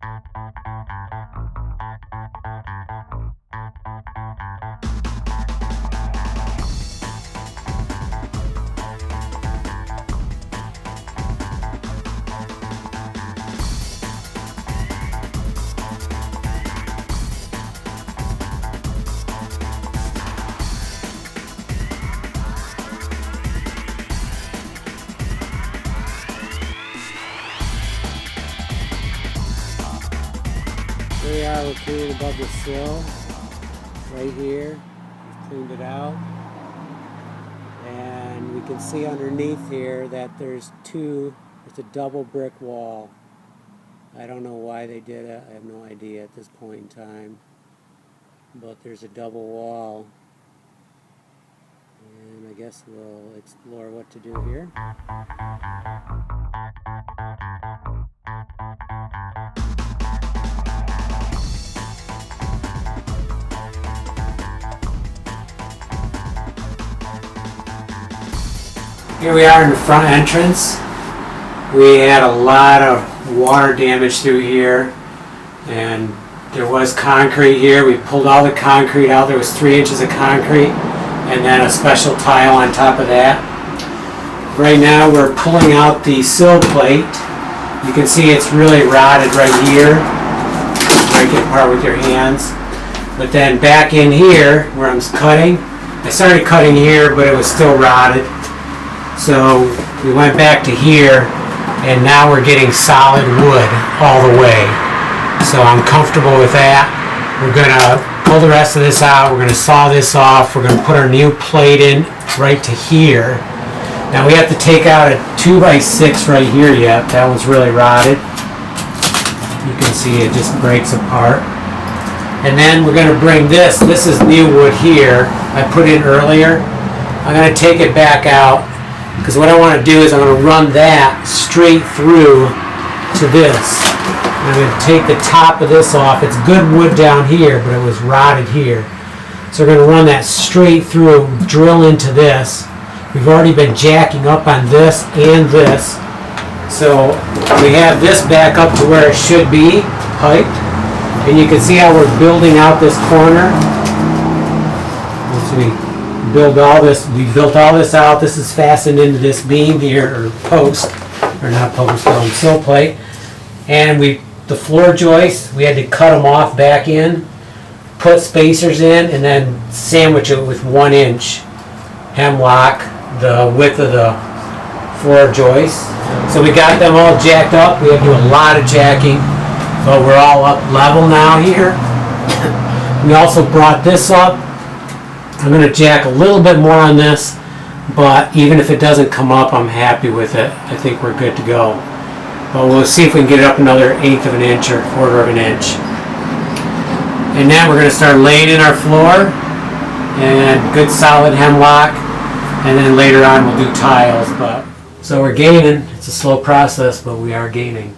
Here we are located above the sill, right here. We've cleaned it out. And we can see underneath here that there's a double brick wall. I don't know why they did it, I have no idea at this point in time. But there's a double wall. And I guess we'll explore what to do here. Here we are in the front entrance. We had a lot of water damage through here, and there was concrete here. We pulled all the concrete out. There was 3 inches of concrete and then a special tile on top of that. Right now we're pulling out the sill plate. You can see it's really rotted right here. Break it apart with your hands. But then back in here where I'm cutting, I started cutting here but it was still rotted. So we went back to here, and now we're getting solid wood all the way. So I'm comfortable with that. We're going to pull the rest of this out. We're going to saw this off. We're going to put our new plate in right to here. Now we have to take out a 2x6 right here yet. That one's really rotted. You can see it just breaks apart. And then we're going to bring this. This is new wood here. I put in earlier. I'm going to take it back out. Because what I want to do is I'm going to run that straight through to this. I'm going to take the top of this off. It's good wood down here, but it was rotted here. So we're going to run that straight through, drill into this. We've already been jacking up on this and this. So we have this back up to where it should be, piped. And you can see how we're building out this corner. Once we build all this, we built all this out. This is fastened into this beam here, or post, or not post, sill plate. And the floor joists, we had to cut them off back in, put spacers in, and then sandwich it with 1 inch hemlock, the width of the floor joists. So we got them all jacked up. We had to do a lot of jacking, but we're all up level now here. We also brought this up. I'm going to jack a little bit more on this, but even if it doesn't come up, I'm happy with it. I think we're good to go. But we'll see if we can get it up another 1/8 of an inch or 1/4 of an inch. And now we're going to start laying in our floor and good solid hemlock, and then later on we'll do tiles. So we're gaining. It's a slow process, but we are gaining.